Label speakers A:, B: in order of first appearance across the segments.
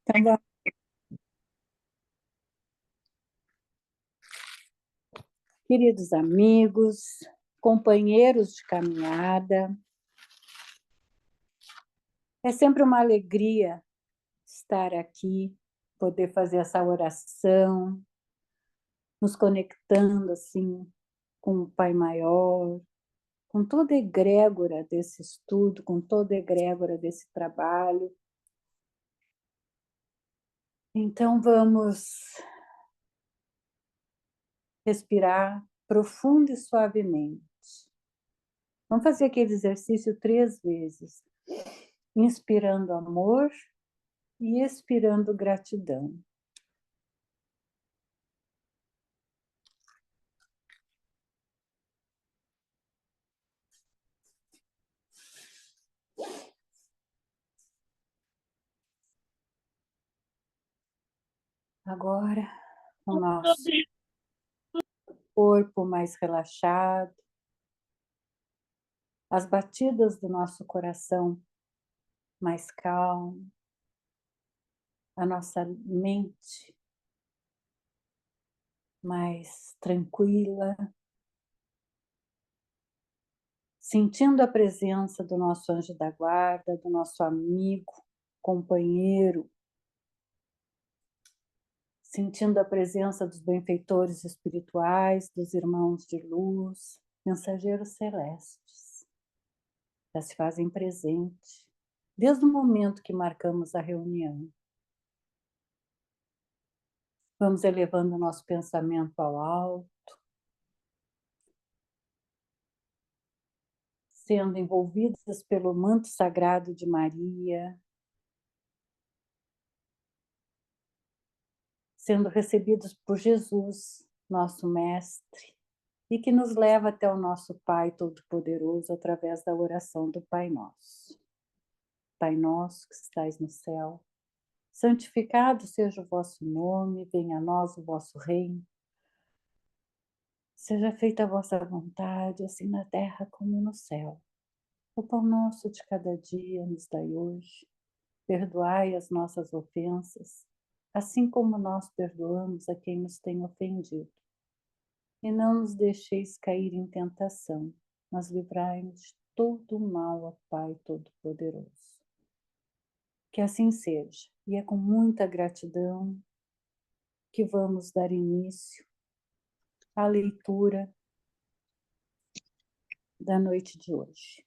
A: Então, queridos amigos, companheiros de caminhada, é sempre uma alegria estar aqui, poder fazer essa oração, nos conectando assim com o Pai Maior, com toda a egrégora desse estudo, com toda a egrégora desse trabalho. Então vamos respirar profundo e suavemente. Vamos fazer aquele exercício 3 vezes, inspirando amor e expirando gratidão. Agora, o nosso corpo mais relaxado, as batidas do nosso coração mais calmo, a nossa mente mais tranquila, sentindo a presença do nosso anjo da guarda, do nosso amigo, companheiro, sentindo a presença dos benfeitores espirituais, dos irmãos de luz, mensageiros celestes, já se fazem presente desde o momento que marcamos a reunião. Vamos elevando o nosso pensamento ao alto, sendo envolvidas pelo manto sagrado de Maria, sendo recebidos por Jesus, nosso Mestre, e que nos leva até o nosso Pai Todo-Poderoso através da oração do Pai Nosso. Pai nosso que estais no céu, santificado seja o vosso nome, venha a nós o vosso reino. Seja feita a vossa vontade, assim na terra como no céu. O pão nosso de cada dia nos dai hoje. Perdoai as nossas ofensas, assim como nós perdoamos a quem nos tem ofendido. E não nos deixeis cair em tentação, mas livrai-nos de todo o mal, ó Pai Todo-Poderoso. Que assim seja, e é com muita gratidão que vamos dar início à leitura da noite de hoje.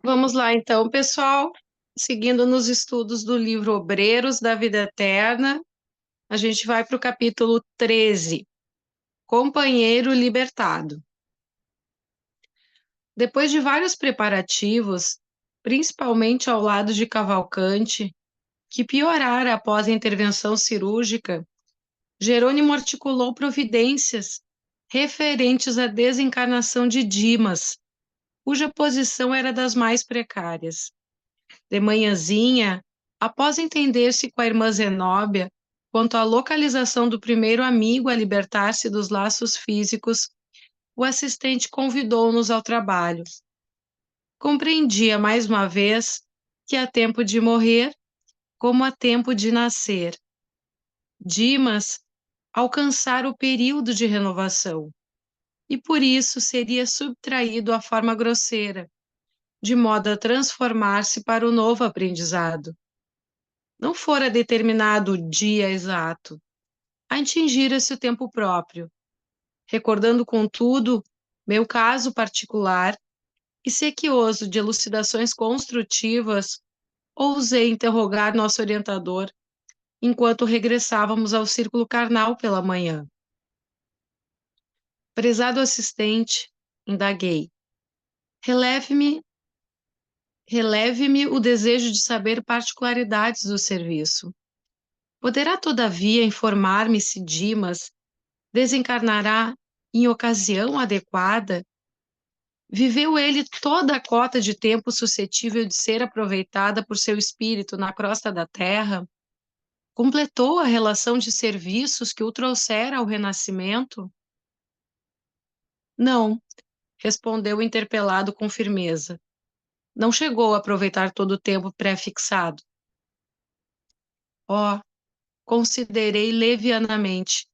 B: Vamos lá então, pessoal. Seguindo nos estudos do livro Obreiros da Vida Eterna, a gente vai para o capítulo 13, Companheiro Libertado. Depois de vários preparativos, principalmente ao lado de Cavalcante, que piorara após a intervenção cirúrgica, Jerônimo articulou providências referentes à desencarnação de Dimas, cuja posição era das mais precárias. De manhãzinha, após entender-se com a irmã Zenóbia quanto à localização do primeiro amigo a libertar-se dos laços físicos, o assistente convidou-nos ao trabalho. Compreendia mais uma vez que há tempo de morrer, como há tempo de nascer. Dimas alcançara o período de renovação, e por isso seria subtraído à forma grosseira, de modo a transformar-se para o novo aprendizado. Não fora determinado o dia exato, atingira-se o tempo próprio. Recordando, contudo, meu caso particular e sequioso de elucidações construtivas, ousei interrogar nosso orientador enquanto regressávamos ao círculo carnal pela manhã. Prezado assistente, indaguei, releve-me o desejo de saber particularidades do serviço. Poderá, todavia, informar-me se Dimas desencarnará em ocasião adequada? Viveu ele toda a cota de tempo suscetível de ser aproveitada por seu espírito na crosta da terra? Completou a relação de serviços que o trouxera ao renascimento? Não, respondeu o interpelado com firmeza. não chegou a aproveitar todo o tempo pré-fixado. Oh, considerei levianamente.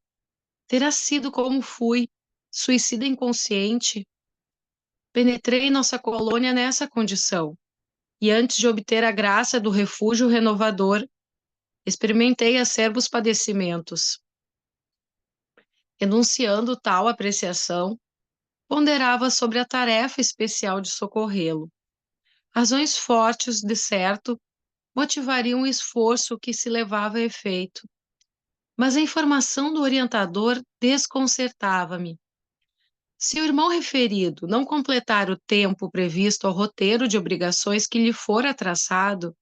B: Terá sido como fui, suicida inconsciente. Penetrei nossa colônia nessa condição, e antes de obter a graça do refúgio renovador, experimentei acerbos padecimentos. Enunciando tal apreciação, ponderava sobre a tarefa especial de socorrê-lo. Razões fortes, de certo, motivariam o esforço que se levava a efeito, mas a informação do orientador desconcertava-me. Se o irmão referido não completar o tempo previsto ao roteiro de obrigações que lhe fora traçado,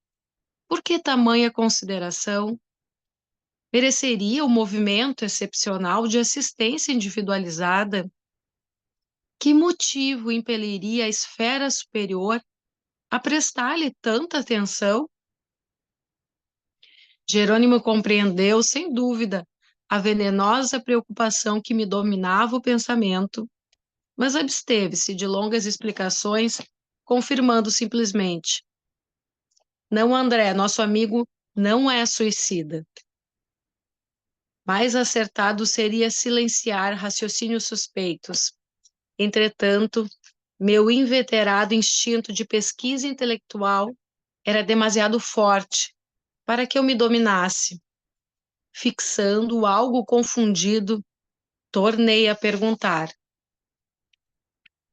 B: por que tamanha consideração? Mereceria o movimento excepcional de assistência individualizada? Que motivo impeliria a esfera superior a prestar-lhe tanta atenção? Jerônimo compreendeu, sem dúvida, a venenosa preocupação que me dominava o pensamento, mas absteve-se de longas explicações, confirmando simplesmente: não, André, nosso amigo não é suicida. Mais acertado seria silenciar raciocínios suspeitos. Entretanto, meu inveterado instinto de pesquisa intelectual era demasiado forte para que eu me dominasse. Fixando algo confundido, tornei a perguntar.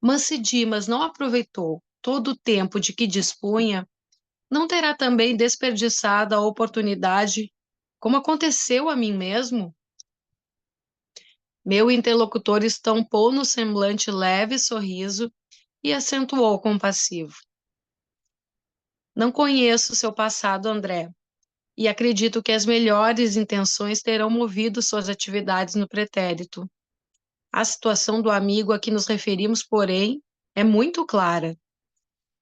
B: Mas se Dimas não aproveitou todo o tempo de que dispunha, não terá também desperdiçado a oportunidade, como aconteceu a mim mesmo? Meu interlocutor estampou no semblante leve sorriso e acentuou compassivo. Não conheço seu passado, André, e acredito que as melhores intenções terão movido suas atividades no pretérito. A situação do amigo a que nos referimos, porém, é muito clara.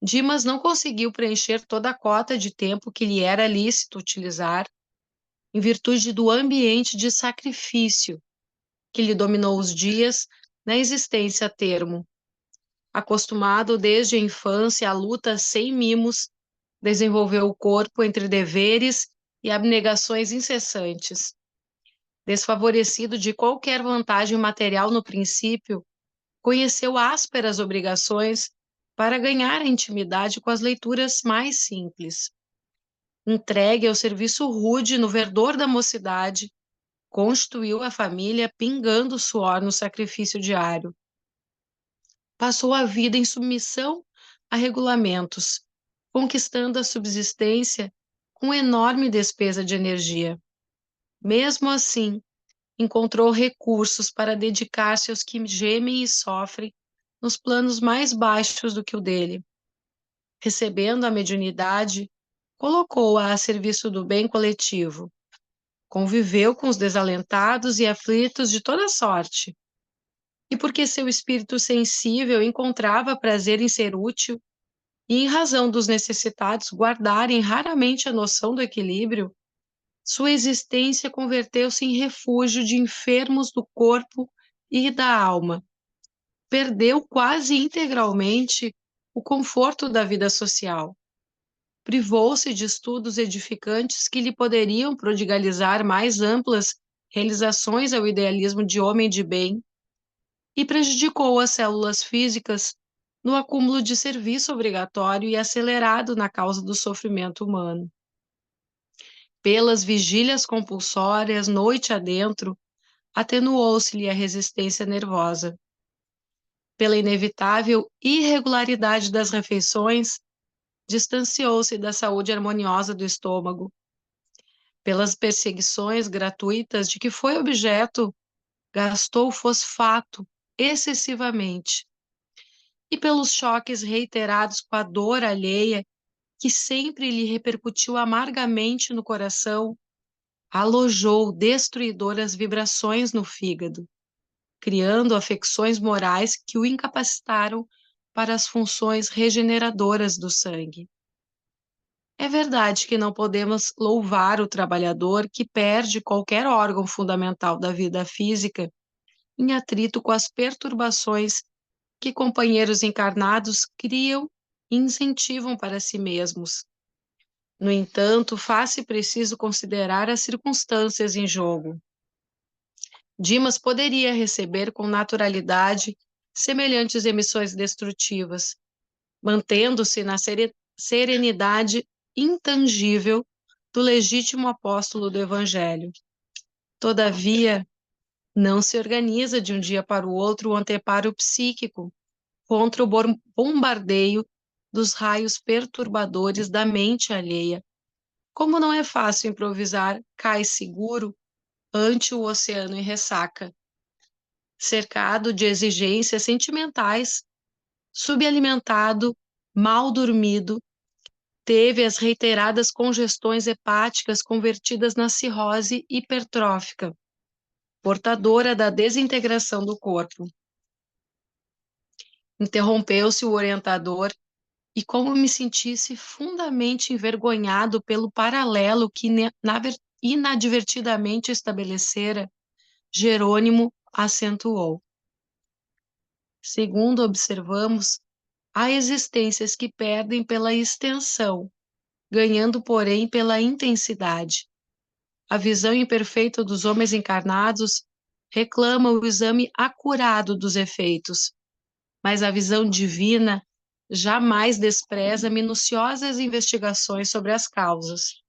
B: Dimas não conseguiu preencher toda a cota de tempo que lhe era lícito utilizar, em virtude do ambiente de sacrifício que lhe dominou os dias na existência a termo. Acostumado desde a infância à luta sem mimos, desenvolveu o corpo entre deveres e abnegações incessantes. Desfavorecido de qualquer vantagem material no princípio, conheceu ásperas obrigações para ganhar a intimidade com as leituras mais simples. Entregue ao serviço rude no verdor da mocidade, constituiu a família pingando suor no sacrifício diário. Passou a vida em submissão a regulamentos, conquistando a subsistência com enorme despesa de energia. Mesmo assim, encontrou recursos para dedicar-se aos que gemem e sofrem nos planos mais baixos do que o dele. Recebendo a mediunidade, colocou-a a serviço do bem coletivo. Conviveu com os desalentados e aflitos de toda sorte. E porque seu espírito sensível encontrava prazer em ser útil, e em razão dos necessitados guardarem raramente a noção do equilíbrio, sua existência converteu-se em refúgio de enfermos do corpo e da alma. Perdeu quase integralmente o conforto da vida social. Privou-se de estudos edificantes que lhe poderiam prodigalizar mais amplas realizações ao idealismo de homem de bem e prejudicou as células físicas no acúmulo de serviço obrigatório e acelerado na causa do sofrimento humano. Pelas vigílias compulsórias, noite adentro, atenuou-se-lhe a resistência nervosa. Pela inevitável irregularidade das refeições, distanciou-se da saúde harmoniosa do estômago. Pelas perseguições gratuitas de que foi objeto, gastou fosfato excessivamente. E pelos choques reiterados com a dor alheia, que sempre lhe repercutiu amargamente no coração, alojou destruidoras vibrações no fígado, criando afecções morais que o incapacitaram para as funções regeneradoras do sangue. É verdade que não podemos louvar o trabalhador que perde qualquer órgão fundamental da vida física em atrito com as perturbações que companheiros encarnados criam e incentivam para si mesmos. No entanto, faz-se preciso considerar as circunstâncias em jogo. Dimas poderia receber com naturalidade semelhantes emissões destrutivas, mantendo-se na serenidade intangível do legítimo apóstolo do Evangelho. Todavia, não se organiza de um dia para o outro o anteparo psíquico contra o bombardeio dos raios perturbadores da mente alheia. Como não é fácil improvisar, cai seguro ante o oceano em ressaca. Cercado de exigências sentimentais, subalimentado, mal dormido, teve as reiteradas congestões hepáticas convertidas na cirrose hipertrófica, portadora da desintegração do corpo. Interrompeu-se o orientador e, como me sentisse fundamente envergonhado pelo paralelo que inadvertidamente estabelecera, Jerônimo acentuou. Segundo observamos, há existências que perdem pela extensão, ganhando, porém, pela intensidade. A visão imperfeita dos homens encarnados reclama o exame acurado dos efeitos, mas a visão divina jamais despreza minuciosas investigações sobre as causas.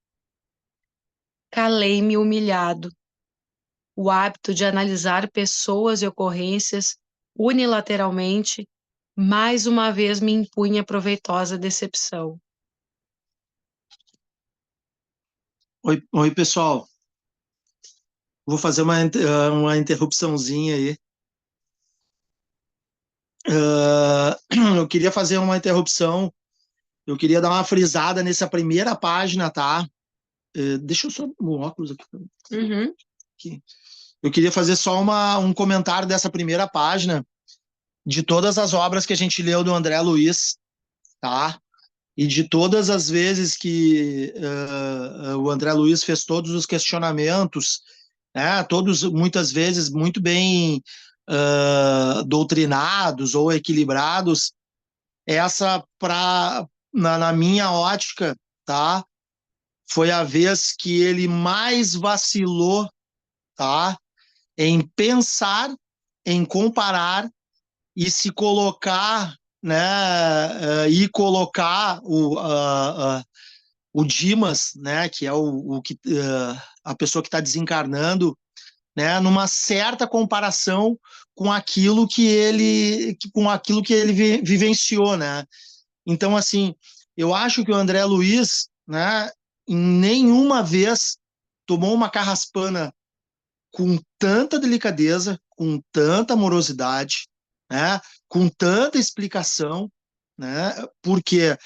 B: Calei-me humilhado. O hábito de analisar pessoas e ocorrências unilateralmente, mais uma vez me impunha proveitosa decepção.
C: Oi, pessoal. Vou fazer uma interrupçãozinha aí. Eu queria fazer uma interrupção. Eu queria dar uma frisada nessa primeira página, tá? Deixa eu só o óculos aqui. Aqui. Eu queria fazer só um comentário dessa primeira página de todas as obras que a gente leu do André Luiz, tá? E de todas as vezes que o André Luiz fez todos os questionamentos, né? Todos, muitas vezes, muito bem doutrinados ou equilibrados. Essa, na minha ótica, tá? Foi a vez que ele mais vacilou, tá? Em pensar, em comparar e se colocar, né? E colocar o Dimas, né? Que é a pessoa que está desencarnando, né? Numa certa comparação com aquilo que ele vivenciou, né? Então, assim, eu acho que o André Luiz, né, em nenhuma vez tomou uma carraspana com tanta delicadeza, com tanta amorosidade, né, com tanta explicação, né, porque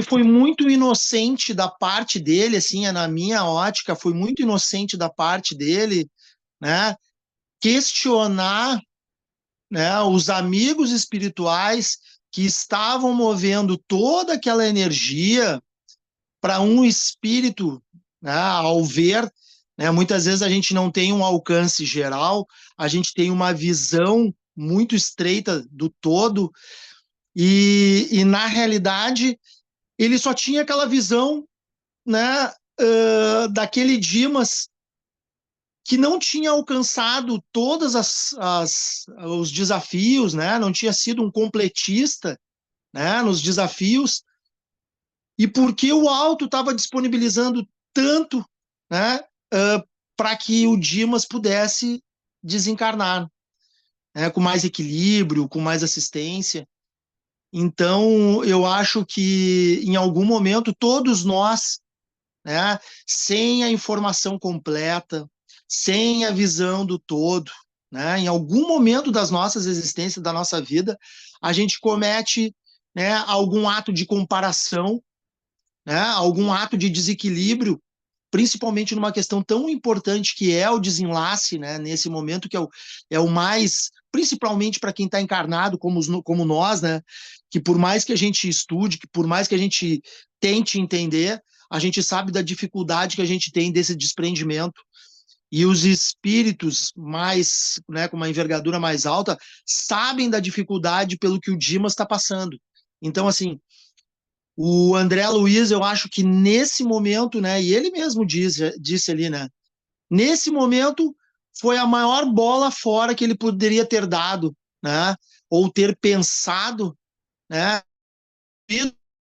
C: foi muito inocente da parte dele, assim, na minha ótica, foi muito inocente da parte dele, né, questionar, né, os amigos espirituais que estavam movendo toda aquela energia para um espírito, né, ao ver, né, muitas vezes a gente não tem um alcance geral, a gente tem uma visão muito estreita do todo, e na realidade ele só tinha aquela visão, né, daquele Dimas que não tinha alcançado todos os desafios, né? Não tinha sido um completista, né, nos desafios, e porque o alto estava disponibilizando tanto, né, para que o Dimas pudesse desencarnar, né, com mais equilíbrio, com mais assistência. Então, eu acho que em algum momento todos nós, né, sem a informação completa, sem a visão do todo, né, em algum momento das nossas existências, da nossa vida, a gente comete, né, algum ato de comparação, né, algum ato de desequilíbrio, principalmente numa questão tão importante que é o desenlace, né, nesse momento que é o mais, principalmente para quem está encarnado como nós, né, que por mais que a gente estude, que por mais que a gente tente entender, a gente sabe da dificuldade que a gente tem desse desprendimento. E os espíritos mais, né, com uma envergadura mais alta, sabem da dificuldade pelo que o Dimas está passando. Então, assim, o André Luiz, eu acho que nesse momento, né, e ele mesmo disse ali, né, nesse momento foi a maior bola fora que ele poderia ter dado, né, ou ter pensado, né,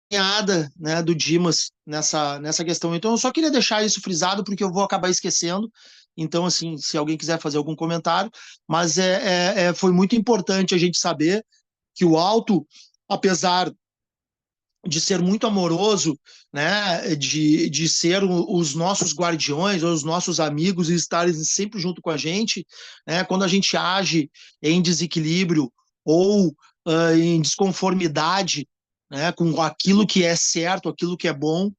C: piada, né, do Dimas nessa questão. Então, eu só queria deixar isso frisado, porque eu vou acabar esquecendo. Então, assim, se alguém quiser fazer algum comentário, mas foi muito importante a gente saber que o Alto, apesar de ser muito amoroso, né, de ser os nossos guardiões, os nossos amigos e estarem sempre junto com a gente, né, quando a gente age em desequilíbrio ou em desconformidade, né, com aquilo que é certo, aquilo que é bom,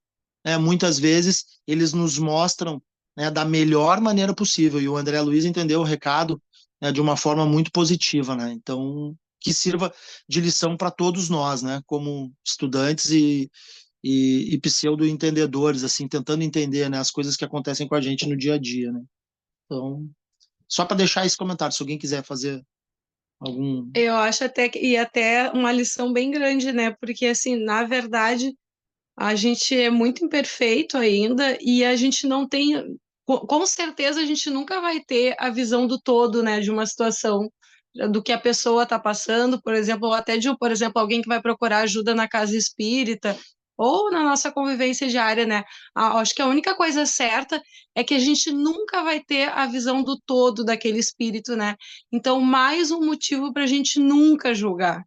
C: né, muitas vezes eles nos mostram, né, da melhor maneira possível. E o André Luiz entendeu o recado, né, de uma forma muito positiva, né? Então, que sirva de lição para todos nós, né, como estudantes e pseudo-entendedores, assim, tentando entender, né, as coisas que acontecem com a gente no dia a dia, né? Então, só para deixar esse comentário, se alguém quiser fazer algum.
B: Eu acho até que, e até uma lição bem grande, né? Porque, assim, na verdade, a gente é muito imperfeito ainda e a gente não tem, com certeza, a gente nunca vai ter a visão do todo, né, de uma situação, do que a pessoa está passando, por exemplo, ou até de, por exemplo, alguém que vai procurar ajuda na casa espírita ou na nossa convivência diária, né? Acho que a única coisa certa é que a gente nunca vai ter a visão do todo daquele espírito, né? Então, mais um motivo para a gente nunca julgar,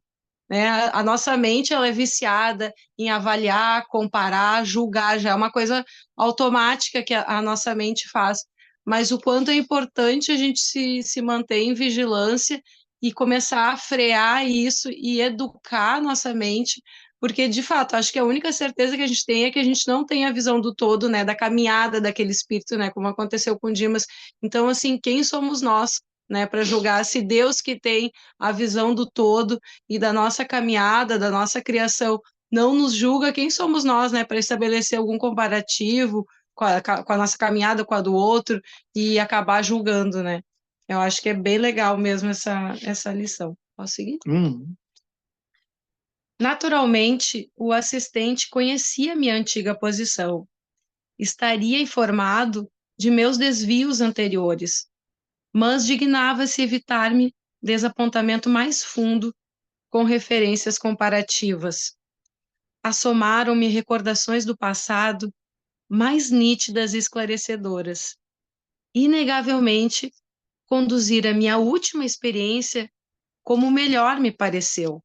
B: né? A nossa mente ela é viciada em avaliar, comparar, julgar, já é uma coisa automática que a nossa mente faz. Mas o quanto é importante a gente se manter em vigilância e começar a frear isso e educar a nossa mente, porque, de fato, acho que a única certeza que a gente tem é que a gente não tem a visão do todo, né, da caminhada daquele espírito, né, como aconteceu com o Dimas. Então, assim, quem somos nós, né, para julgar se Deus que tem a visão do todo e da nossa caminhada, da nossa criação, não nos julga, quem somos nós, né, para estabelecer algum comparativo com a nossa caminhada com a do outro e acabar julgando, né? Eu acho que é bem legal mesmo essa lição. Posso seguir? Naturalmente, o assistente conhecia minha antiga posição, estaria informado de meus desvios anteriores, mas dignava-se evitar-me desapontamento mais fundo com referências comparativas. Assomaram-me recordações do passado mais nítidas e esclarecedoras. Inegavelmente, conduzir a minha última experiência como melhor me pareceu.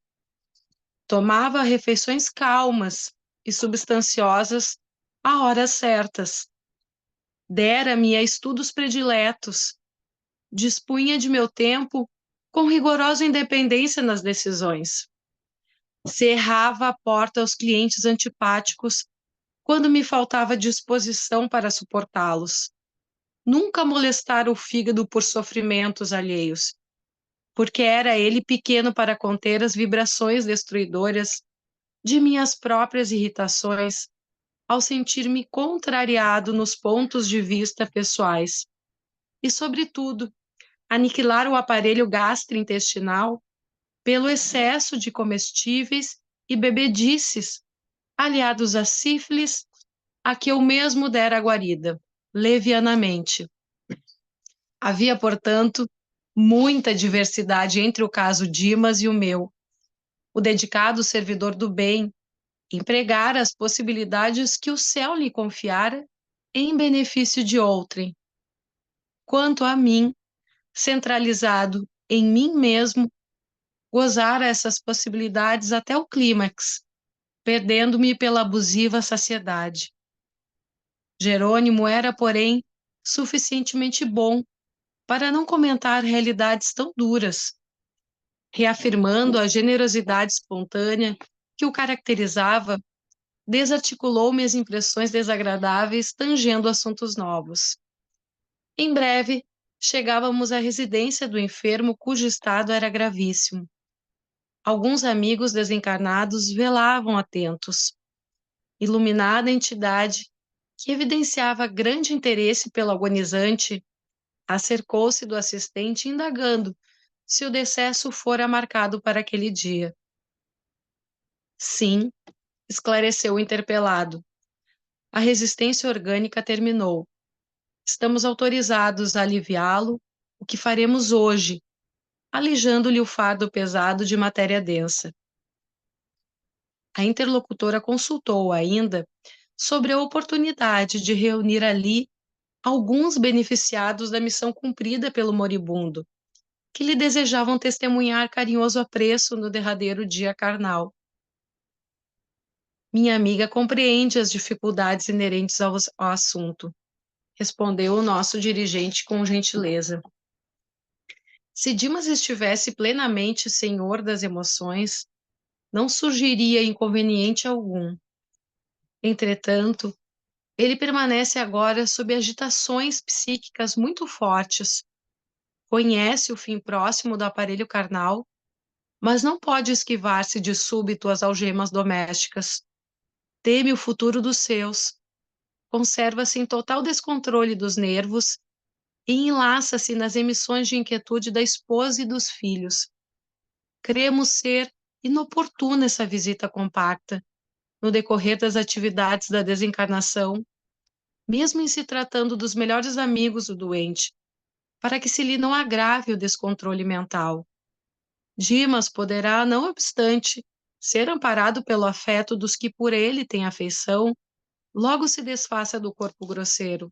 B: Tomava refeições calmas e substanciosas a horas certas. Dera-me a estudos prediletos. Dispunha de meu tempo com rigorosa independência nas decisões. Cerrava a porta aos clientes antipáticos quando me faltava disposição para suportá-los. Nunca molestara o fígado por sofrimentos alheios, porque era ele pequeno para conter as vibrações destruidoras de minhas próprias irritações ao sentir-me contrariado nos pontos de vista pessoais. E, sobretudo, aniquilar o aparelho gastrointestinal pelo excesso de comestíveis e bebedices, aliados à sífilis, a que eu mesmo dera guarida, levianamente. Havia, portanto, muita diversidade entre o caso Dimas e o meu. O dedicado servidor do bem empregara as possibilidades que o céu lhe confiara em benefício de outrem. Quanto a mim, centralizado em mim mesmo, gozara essas possibilidades até o clímax, perdendo-me pela abusiva saciedade. Jerônimo era, porém, suficientemente bom para não comentar realidades tão duras, reafirmando a generosidade espontânea que o caracterizava, desarticulou minhas impressões desagradáveis, tangendo assuntos novos. Em breve, chegávamos à residência do enfermo, cujo estado era gravíssimo. Alguns amigos desencarnados velavam atentos. Iluminada entidade, que evidenciava grande interesse pelo agonizante, acercou-se do assistente, indagando se o decesso fora marcado para aquele dia. Sim, esclareceu o interpelado. A resistência orgânica terminou. Estamos autorizados a aliviá-lo, o que faremos hoje, alijando-lhe o fardo pesado de matéria densa. A interlocutora consultou ainda sobre a oportunidade de reunir ali alguns beneficiados da missão cumprida pelo moribundo, que lhe desejavam testemunhar carinhoso apreço no derradeiro dia carnal. Minha amiga compreende as dificuldades inerentes ao assunto, respondeu o nosso dirigente com gentileza. Se Dimas estivesse plenamente senhor das emoções, não surgiria inconveniente algum. Entretanto, ele permanece agora sob agitações psíquicas muito fortes, conhece o fim próximo do aparelho carnal, mas não pode esquivar-se de súbito às algemas domésticas. Teme o futuro dos seus, conserva-se em total descontrole dos nervos e enlaça-se nas emissões de inquietude da esposa e dos filhos. Cremos ser inoportuna essa visita compacta, no decorrer das atividades da desencarnação, mesmo em se tratando dos melhores amigos do doente, para que se lhe não agrave o descontrole mental. Dimas poderá, não obstante, ser amparado pelo afeto dos que por ele têm afeição, logo se desfaça do corpo grosseiro.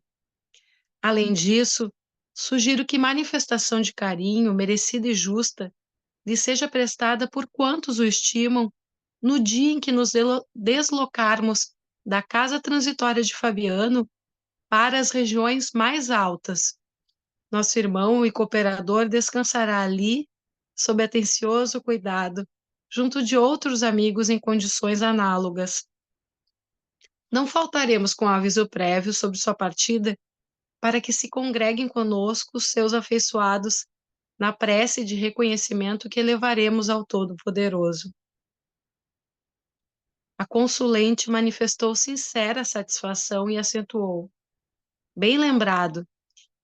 B: Além disso, sugiro que manifestação de carinho, merecida e justa, lhe seja prestada por quantos o estimam no dia em que nos deslocarmos da casa transitória de Fabiano para as regiões mais altas. Nosso irmão e cooperador descansará ali, sob atencioso cuidado, junto de outros amigos em condições análogas. Não faltaremos com aviso prévio sobre sua partida, para que se congreguem conosco os seus afeiçoados na prece de reconhecimento que elevaremos ao Todo-Poderoso. A consulente manifestou sincera satisfação e acentuou: bem lembrado,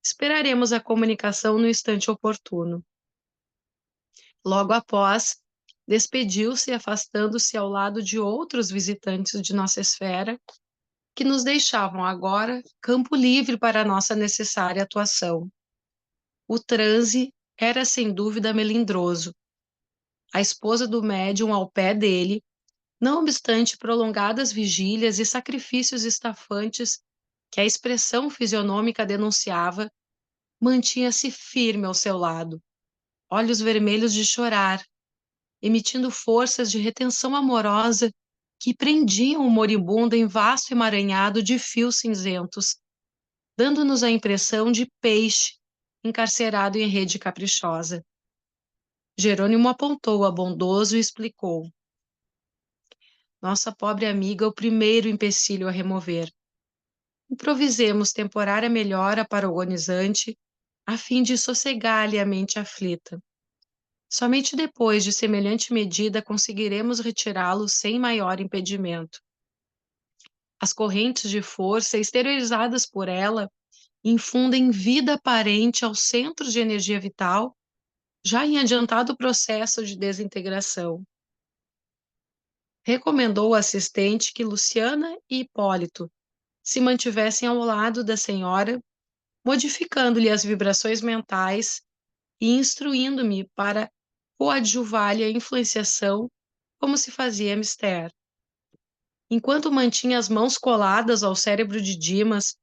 B: esperaremos a comunicação no instante oportuno. Logo após, despediu-se, afastando-se ao lado de outros visitantes de nossa esfera, que nos deixavam agora campo livre para a nossa necessária atuação. O transe era sem dúvida melindroso. A esposa do médium ao pé dele, não obstante prolongadas vigílias e sacrifícios estafantes que a expressão fisionômica denunciava, mantinha-se firme ao seu lado, olhos vermelhos de chorar, emitindo forças de retenção amorosa que prendiam o moribundo em vasto emaranhado de fios cinzentos, dando-nos a impressão de peixe encarcerado em rede caprichosa. Jerônimo apontou a bondoso e explicou: nossa pobre amiga é o primeiro empecilho a remover. Improvisemos temporária melhora para o agonizante, a fim de sossegar-lhe a mente aflita. Somente depois de semelhante medida conseguiremos retirá-lo sem maior impedimento. As correntes de força exteriorizadas por ela infundem vida aparente aos centros de energia vital, já em adiantado processo de desintegração. Recomendou ao assistente que Luciana e Hipólito se mantivessem ao lado da senhora, modificando-lhe as vibrações mentais e instruindo-me para coadjuvar-lhe a influenciação, como se fazia mister. Enquanto mantinha as mãos coladas ao cérebro de Dimas,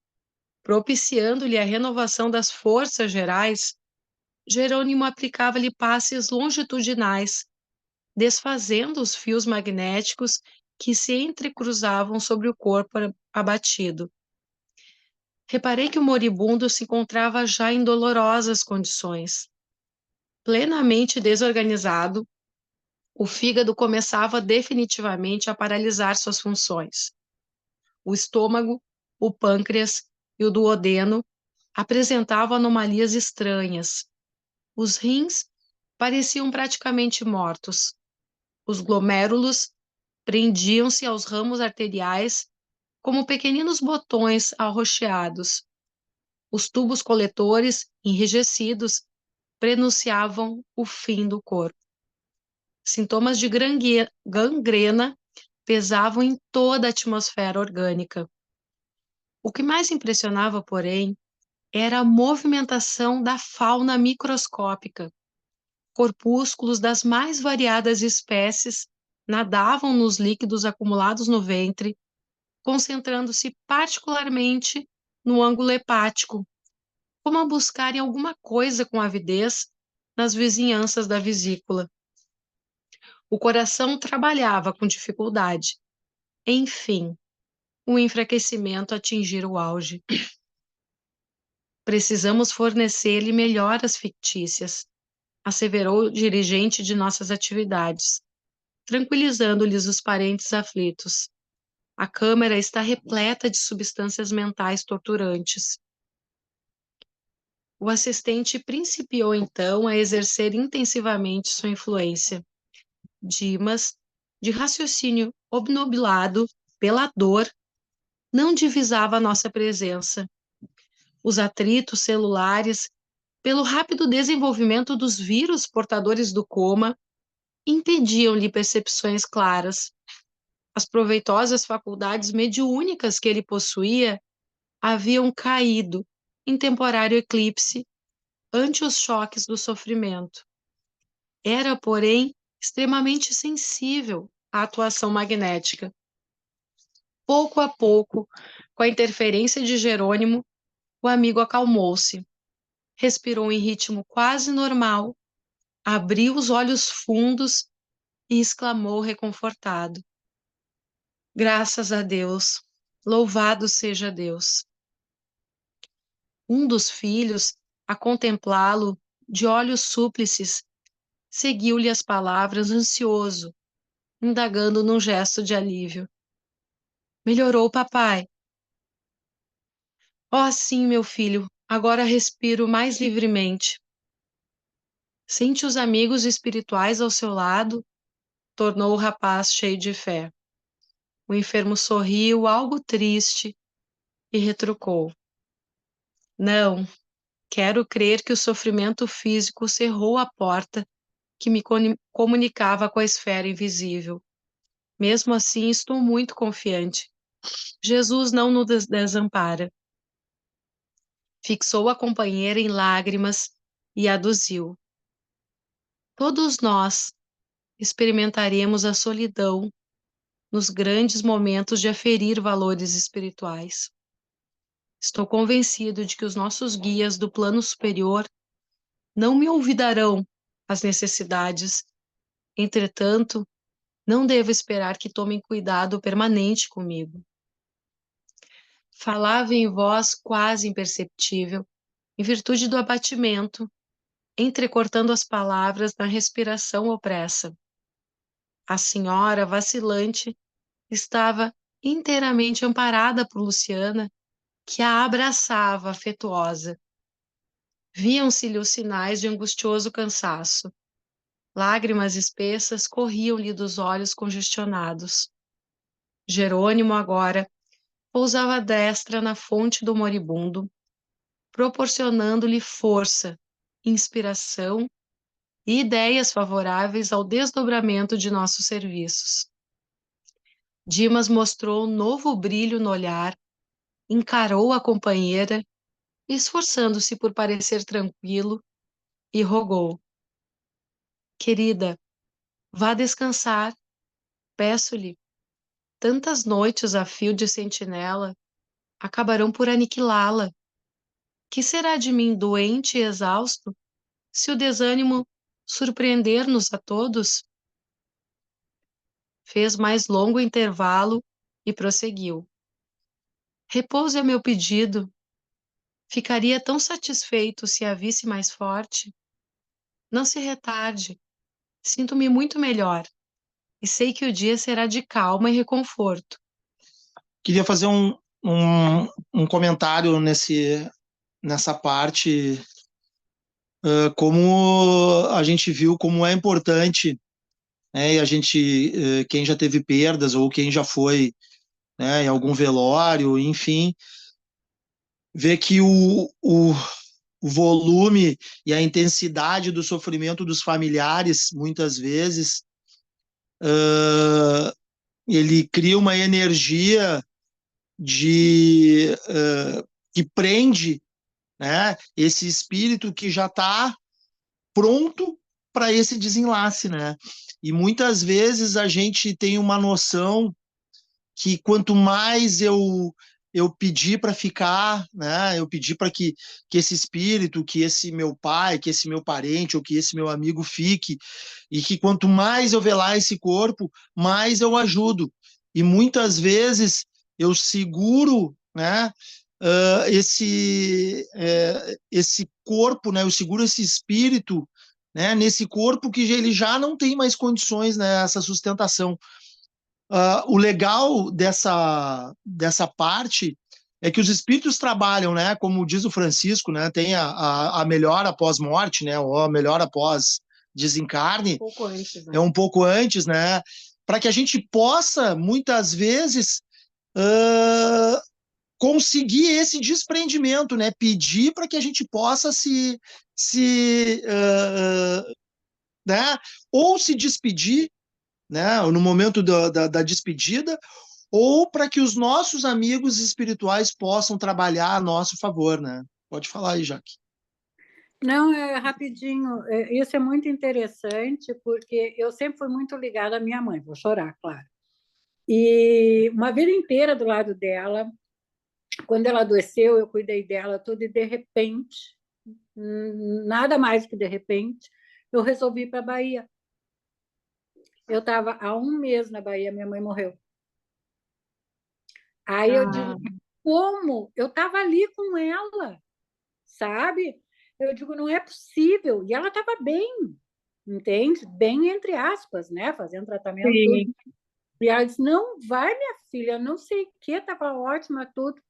B: propiciando-lhe a renovação das forças gerais, Jerônimo aplicava-lhe passes longitudinais, desfazendo os fios magnéticos que se entrecruzavam sobre o corpo abatido. Reparei que o moribundo se encontrava já em dolorosas condições. Plenamente desorganizado, o fígado começava definitivamente a paralisar suas funções. O estômago, o pâncreas e o duodeno apresentavam anomalias estranhas. Os rins pareciam praticamente mortos. Os glomérulos prendiam-se aos ramos arteriais como pequeninos botões arroxeados. Os tubos coletores, enrijecidos, prenunciavam o fim do corpo. Sintomas de gangrena pesavam em toda a atmosfera orgânica. O que mais impressionava, porém, era a movimentação da fauna microscópica. Corpúsculos das mais variadas espécies nadavam nos líquidos acumulados no ventre, concentrando-se particularmente no ângulo hepático, como a buscarem alguma coisa com avidez nas vizinhanças da vesícula. O coração trabalhava com dificuldade. Enfim, o enfraquecimento atingira o auge. Precisamos fornecer-lhe melhoras fictícias, asseverou o dirigente de nossas atividades, tranquilizando-lhes os parentes aflitos. A câmara está repleta de substâncias mentais torturantes. O assistente principiou então a exercer intensivamente sua influência. Dimas, de raciocínio obnubilado pela dor, não divisava a nossa presença. Os atritos celulares, pelo rápido desenvolvimento dos vírus portadores do coma, impediam-lhe percepções claras. As proveitosas faculdades mediúnicas que ele possuía haviam caído em temporário eclipse ante os choques do sofrimento. Era, porém, extremamente sensível à atuação magnética. Pouco a pouco, com a interferência de Jerônimo, o amigo acalmou-se, respirou em ritmo quase normal, abriu os olhos fundos e exclamou reconfortado: Graças a Deus, louvado seja Deus. Um dos filhos, a contemplá-lo, de olhos súplices, seguiu-lhe as palavras ansioso, indagando num gesto de alívio. Melhorou, papai? Oh, sim, meu filho, agora respiro mais livremente. Sente os amigos espirituais ao seu lado? Tornou o rapaz cheio de fé. O enfermo sorriu, algo triste, e retrucou: Não, quero crer que o sofrimento físico cerrou a porta que me comunicava com a esfera invisível. Mesmo assim, estou muito confiante. Jesus não nos desampara. Fixou a companheira em lágrimas e aduziu: Todos nós experimentaremos a solidão nos grandes momentos de aferir valores espirituais. Estou convencido de que os nossos guias do plano superior não me olvidarão as necessidades. Entretanto, não devo esperar que tomem cuidado permanente comigo. Falava em voz quase imperceptível, em virtude do abatimento, entrecortando as palavras na respiração opressa. A senhora, vacilante, estava inteiramente amparada por Luciana, que a abraçava afetuosa. Viam-se-lhe os sinais de angustioso cansaço. Lágrimas espessas corriam-lhe dos olhos congestionados. Jerônimo, agora, pousava a destra na fonte do moribundo, proporcionando-lhe força, inspiração e ideias favoráveis ao desdobramento de nossos serviços. Dimas mostrou um novo brilho no olhar, encarou a companheira, esforçando-se por parecer tranquilo, e rogou: Querida, vá descansar, peço-lhe. Tantas noites a fio de sentinela acabarão por aniquilá-la. Que será de mim doente e exausto, se o desânimo surpreender-nos a todos? Fez mais longo intervalo e prosseguiu. Repouse a meu pedido. Ficaria tão satisfeito se a visse mais forte. Não se retarde. Sinto-me muito melhor e sei que o dia será de calma e reconforto.
C: Queria fazer um comentário nessa parte, como a gente viu como é importante, né, e a gente, quem já teve perdas ou quem já foi, né, em algum velório, enfim, ver que o volume e a intensidade do sofrimento dos familiares, muitas vezes, ele cria uma energia de que prende, né, esse espírito que já está pronto para esse desenlace, né? E muitas vezes a gente tem uma noção que quanto mais eu pedir para ficar, né? Eu pedir para que esse espírito, que esse meu pai, que esse meu parente ou que esse meu amigo fique, e que quanto mais eu velar esse corpo, mais eu ajudo. E muitas vezes eu seguro, né? Esse corpo, né? Eu seguro esse espírito, né? Nesse corpo que ele já não tem mais condições, né? Essa sustentação. O legal dessa parte é que os espíritos trabalham, né? Como diz o Francisco, né? Tem a melhora após morte, né? Ou a melhora após desencarne,
A: pouco antes, né?
C: é um pouco antes, né? Para que a gente possa, muitas vezes, conseguir esse desprendimento, né? Pedir para que a gente possa né? Ou se despedir, né? No momento da despedida, ou para que os nossos amigos espirituais possam trabalhar a nosso favor, né? Pode falar aí, Jaque.
A: Não, é rapidinho. Isso é muito interessante, porque eu sempre fui muito ligada à minha mãe. Vou chorar, claro. E uma vida inteira do lado dela. Quando ela adoeceu, eu cuidei dela tudo, e de repente, nada mais que de repente, eu resolvi ir para a Bahia. Eu estava há um mês na Bahia, minha mãe morreu. Aí eu digo, como? Eu estava ali com ela, sabe? Eu digo, não é possível. E ela estava bem, entende? Bem, entre aspas, né? Fazendo tratamento,
B: Sim.
A: tudo. E ela disse, não vai, minha filha, não sei o que, estava ótima, tudo.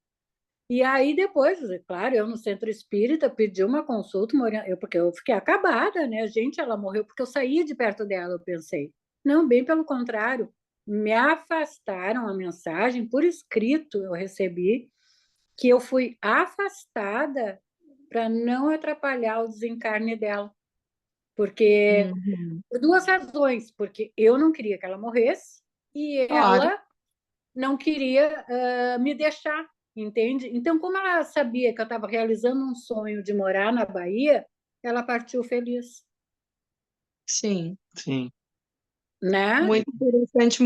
A: E aí depois, claro, eu no centro espírita pedi uma consulta, porque eu fiquei acabada, né? Gente, ela morreu porque eu saí de perto dela, eu pensei. Não, bem pelo contrário, me afastaram a mensagem, por escrito eu recebi, que eu fui afastada para não atrapalhar o desencarne dela. Porque, por duas razões, porque eu não queria que ela morresse e
C: Claro.
A: ela não queria me deixar, entende? Então, como ela sabia que eu estava realizando um sonho de morar na Bahia, ela partiu feliz,
B: Sim.
C: Sim.
A: né?
B: Muito interessante,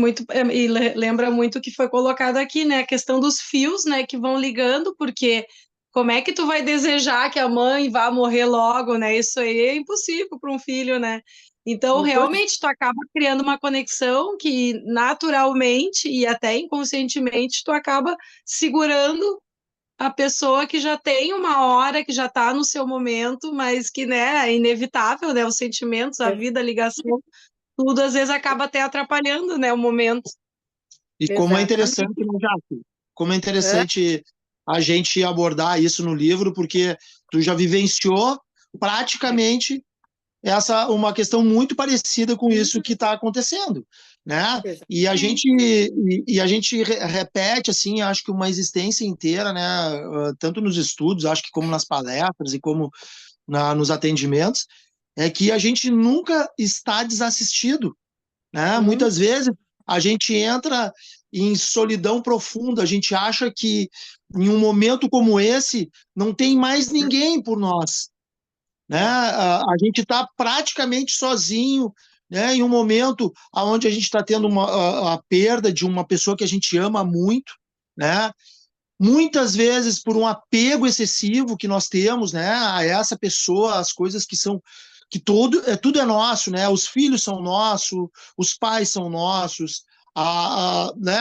B: e lembra muito o que foi colocado aqui, né? A questão dos fios, né, que vão ligando, porque como é que tu vai desejar que a mãe vá morrer logo, né? Isso aí é impossível para um filho, né? Então, realmente, tu acaba criando uma conexão que naturalmente e até inconscientemente tu acaba segurando a pessoa que já tem uma hora, que já está no seu momento, mas que, né, é inevitável, né? Os sentimentos, a vida, a ligação, tudo às vezes acaba até atrapalhando, né, o momento.
C: E como é interessante,
A: Exatamente.
C: né, Jaque? Como é interessante a gente abordar isso no livro, porque tu já vivenciou praticamente uma questão muito parecida com isso que está acontecendo, né? E a gente repete assim, acho que uma existência inteira, né? Tanto nos estudos, acho que como nas palestras e como nos atendimentos, é que a gente nunca está desassistido, né? Muitas vezes a gente entra em solidão profunda, a gente acha que em um momento como esse não tem mais ninguém por nós, né? A gente está praticamente sozinho, né? Em um momento onde a gente está tendo a perda de uma pessoa que a gente ama muito, né? Muitas vezes por um apego excessivo que nós temos, né? A essa pessoa, as coisas que tudo é nosso, né? Os filhos são nossos, os pais são nossos, né?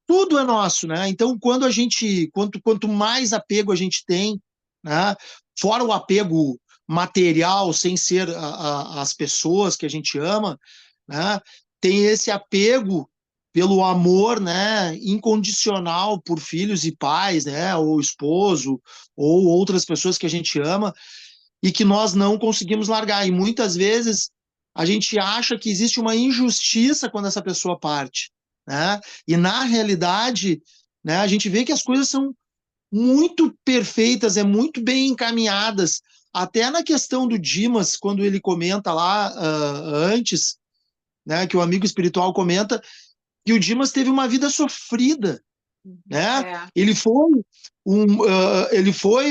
C: Tudo é nosso, né? Então, quanto mais apego a gente tem, né? Fora o apego material, sem ser as pessoas que a gente ama, né? Tem esse apego pelo amor, né? Incondicional por filhos e pais, né? Ou esposo, ou outras pessoas que a gente ama e que nós não conseguimos largar. E muitas vezes a gente acha que existe uma injustiça quando essa pessoa parte, né? E na realidade, né, a gente vê que as coisas são muito perfeitas, muito bem encaminhadas. Até na questão do Dimas, quando ele comenta lá antes, né, que o amigo espiritual comenta, que o Dimas teve uma vida sofrida, né?
A: É.
C: Ele foi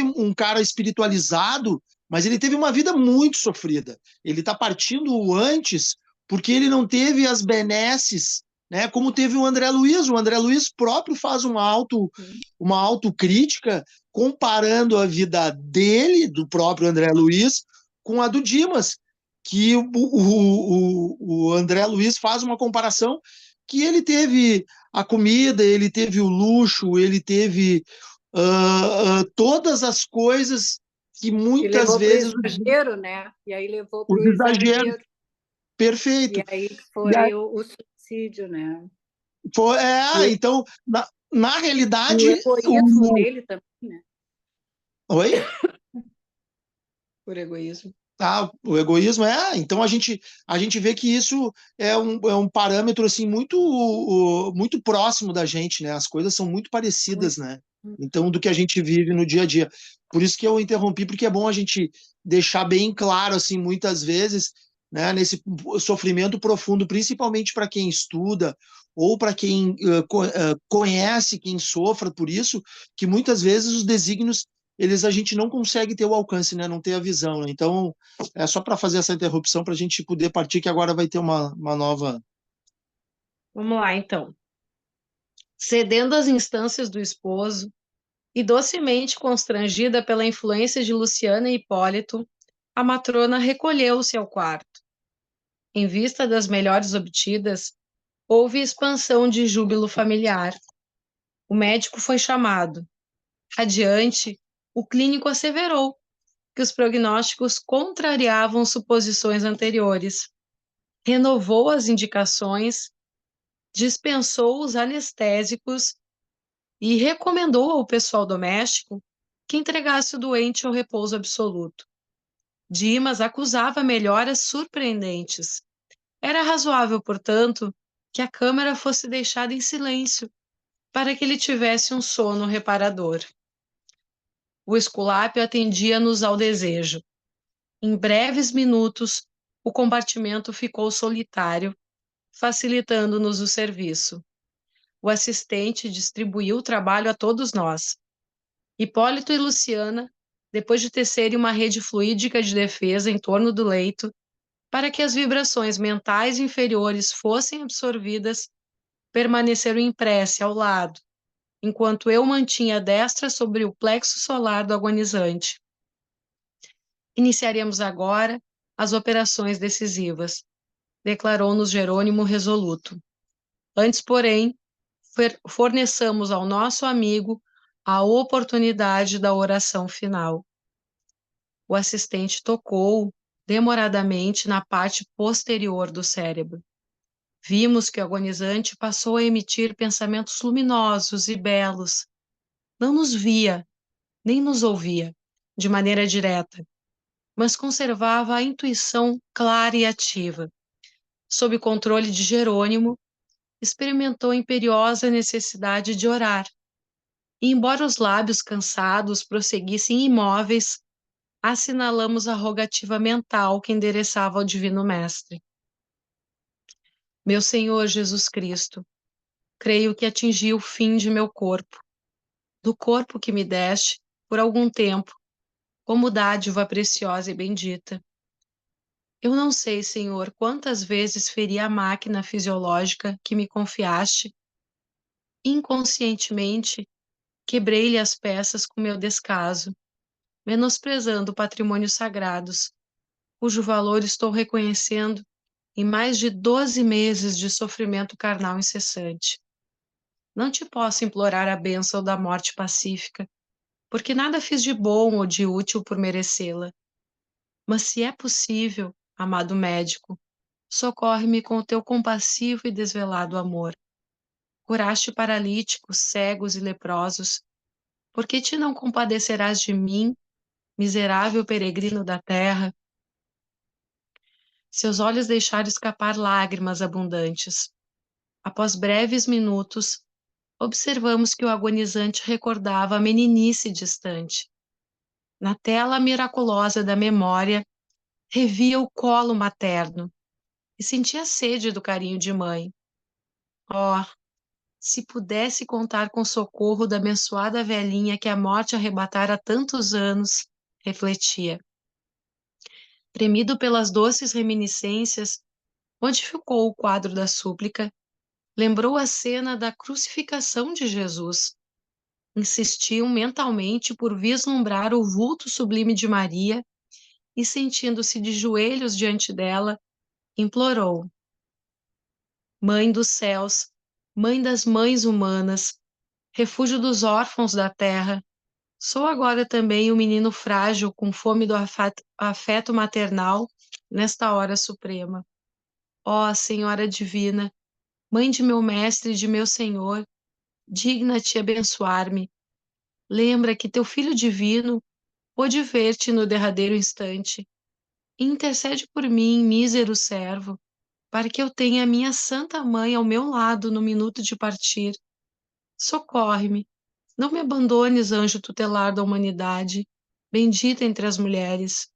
C: um cara espiritualizado, mas ele teve uma vida muito sofrida. Ele está partindo antes porque ele não teve as benesses, né? Como teve o André Luiz. O André Luiz próprio faz uma autocrítica comparando a vida dele, do próprio André Luiz, com a do Dimas, que o André Luiz faz uma comparação que ele teve a comida, ele teve o luxo, ele teve todas as coisas que
A: E
C: muitas
A: levou para o
C: vezes
A: exagero, né? E aí levou para
C: os
A: o
C: exageros.
A: exagero.
C: Perfeito.
A: E aí
C: E aí,
A: foi o suicídio, né? E,
C: então, na
A: e o
C: realidade,
A: egoísmo dele também, né?
C: Oi?
B: Por egoísmo.
C: O egoísmo então a gente vê que isso é um parâmetro assim muito próximo da gente, né? As coisas são muito parecidas, né? Então, do que a gente vive no dia a dia. Por isso que eu interrompi, porque é bom a gente deixar bem claro, assim, muitas vezes, né, nesse sofrimento profundo, principalmente para quem estuda ou para quem conhece quem sofra por isso, que muitas vezes os desígnios a gente não consegue ter o alcance, né? Não ter a visão, né? Então, é só para fazer essa interrupção para a gente poder partir, que agora vai ter uma nova.
B: Vamos lá, então. Cedendo às instâncias do esposo e docemente constrangida pela influência de Luciana e Hipólito, a matrona recolheu-se ao quarto. Em vista das melhores obtidas, houve expansão de júbilo familiar. O médico foi chamado. Adiante, o clínico asseverou que os prognósticos contrariavam suposições anteriores. Renovou as indicações, dispensou os anestésicos e recomendou ao pessoal doméstico que entregasse o doente ao repouso absoluto. Dimas acusava melhoras surpreendentes. Era razoável, portanto, que a câmara fosse deixada em silêncio para que ele tivesse um sono reparador. O Esculápio atendia-nos ao desejo. Em breves minutos, o compartimento ficou solitário, facilitando-nos o serviço. O assistente distribuiu o trabalho a todos nós. Hipólito e Luciana, depois de tecerem uma rede fluídica de defesa em torno do leito, para que as vibrações mentais inferiores fossem absorvidas, permaneceram em prece ao lado, enquanto eu mantinha a destra sobre o plexo solar do agonizante. Iniciaremos agora as operações decisivas, declarou-nos Jerônimo resoluto. Antes, porém, forneçamos ao nosso amigo a oportunidade da oração final. O assistente tocou demoradamente na parte posterior do cérebro. Vimos que o agonizante passou a emitir pensamentos luminosos e belos. Não nos via, nem nos ouvia, de maneira direta, mas conservava a intuição clara e ativa. Sob o controle de Jerônimo, experimentou a imperiosa necessidade de orar. E, embora os lábios cansados prosseguissem imóveis, assinalamos a rogativa mental que endereçava ao Divino Mestre. Meu Senhor Jesus Cristo, creio que atingi o fim de meu corpo, do corpo que me deste por algum tempo, como dádiva preciosa e bendita. Eu não sei, Senhor, quantas vezes feri a máquina fisiológica que me confiaste. Inconscientemente, quebrei-lhe as peças com meu descaso, menosprezando patrimônios sagrados, cujo valor estou reconhecendo em mais de 12 meses de sofrimento carnal incessante. Não te posso implorar a bênção da morte pacífica, porque nada fiz de bom ou de útil por merecê-la. Mas se é possível, amado médico, socorre-me com o teu compassivo e desvelado amor. Curaste paralíticos, cegos e leprosos, por que te não compadecerás de mim, miserável peregrino da terra? Seus olhos deixaram escapar lágrimas abundantes. Após breves minutos, observamos que o agonizante recordava a meninice distante. Na tela miraculosa da memória, revia o colo materno e sentia a sede do carinho de mãe. Oh, se pudesse contar com o socorro da abençoada velhinha que a morte arrebatara há tantos anos, refletia. Premido pelas doces reminiscências, modificou o quadro da súplica, lembrou a cena da crucificação de Jesus. Insistiu mentalmente por vislumbrar o vulto sublime de Maria e, sentindo-se de joelhos diante dela, implorou: Mãe dos céus, Mãe das mães humanas, refúgio dos órfãos da terra, sou agora também um menino frágil com fome do afeto maternal nesta hora suprema. Ó Senhora Divina, Mãe de meu Mestre e de meu Senhor, digna-te abençoar-me. Lembra que teu Filho Divino pôde ver-te no derradeiro instante. Intercede por mim, mísero servo, para que eu tenha a minha Santa Mãe ao meu lado no minuto de partir. Socorre-me, não me abandones, anjo tutelar da humanidade, bendita entre as mulheres.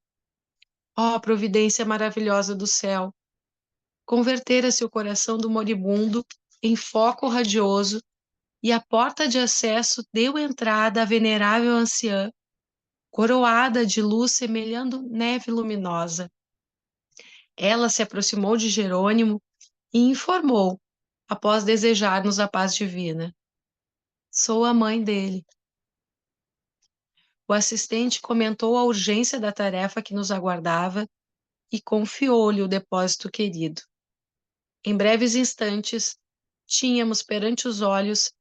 B: Ó providência maravilhosa do céu, convertera-se o coração do moribundo em foco radioso e a porta de acesso deu entrada à venerável anciã, coroada de luz semelhando neve luminosa. Ela se aproximou de Jerônimo e informou, após desejar-nos a paz divina. Sou a mãe dele. O assistente comentou a urgência da tarefa que nos aguardava e confiou-lhe o depósito querido. Em breves instantes, tínhamos perante os olhos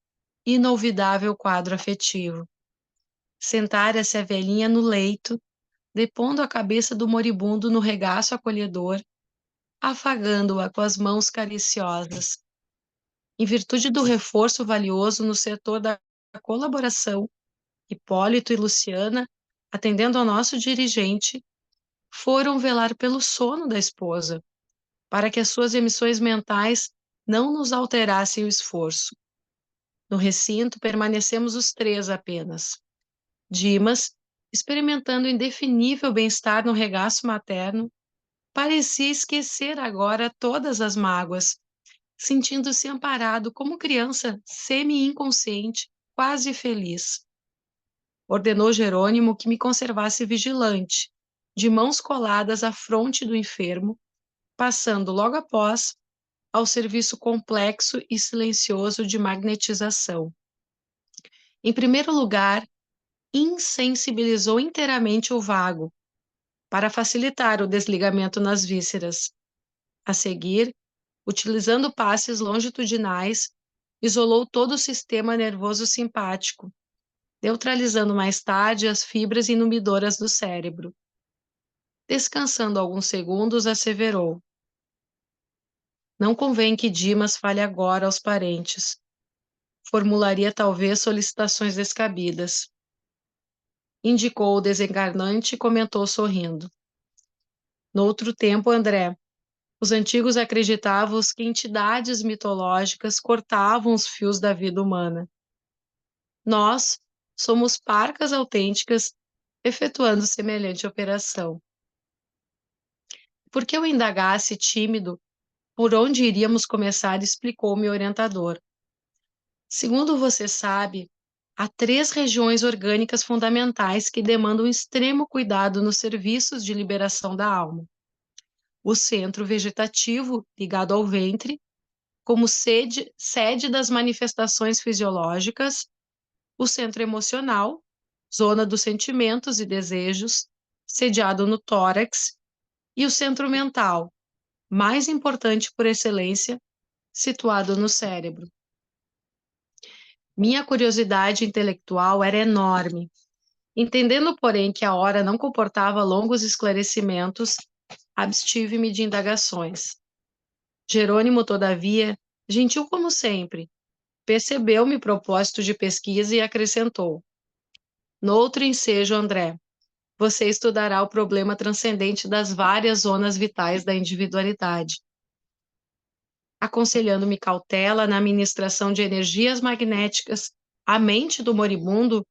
B: inolvidável quadro afetivo. Sentara-se a velhinha no leito, depondo a cabeça do moribundo no regaço acolhedor, afagando-a com as mãos cariciosas. Em virtude do reforço valioso no setor da colaboração, Hipólito e Luciana, atendendo ao nosso dirigente, foram velar pelo sono da esposa, para que as suas emissões mentais não nos alterassem o esforço. No recinto, permanecemos os três apenas. Dimas, experimentando indefinível bem-estar no regaço materno, parecia esquecer agora todas as mágoas, sentindo-se amparado como criança semi-inconsciente, quase feliz. Ordenou Jerônimo que me conservasse vigilante, de mãos coladas à fronte do enfermo, passando logo após ao serviço complexo e silencioso de magnetização. Em primeiro lugar, insensibilizou inteiramente o vago, para facilitar o desligamento nas vísceras. A seguir, utilizando passes longitudinais, isolou todo o sistema nervoso simpático, neutralizando mais tarde as fibras inibidoras do cérebro. Descansando alguns segundos, asseverou: Não convém que Dimas fale agora aos parentes. Formularia talvez solicitações descabidas. Indicou o desencarnante e comentou sorrindo. Noutro tempo, André, os antigos acreditavam que entidades mitológicas cortavam os fios da vida humana. Nós somos parcas autênticas efetuando semelhante operação. Por que eu indagasse tímido por onde iríamos começar, explicou-me o orientador. Segundo você sabe, há 3 regiões orgânicas fundamentais que demandam extremo cuidado nos serviços de liberação da alma. O centro vegetativo, ligado ao ventre, como sede das manifestações fisiológicas, o centro emocional, zona dos sentimentos e desejos, sediado no tórax, e o centro mental, mais importante por excelência, situado no cérebro. Minha curiosidade intelectual era enorme. Entendendo, porém, que a hora não comportava longos esclarecimentos, abstive-me de indagações. Jerônimo, todavia, gentil como sempre, percebeu-me propósito de pesquisa e acrescentou: Noutro ensejo, André, você estudará o problema transcendente das várias zonas vitais da individualidade, aconselhando-me cautela na administração de energias magnéticas. A mente do moribundo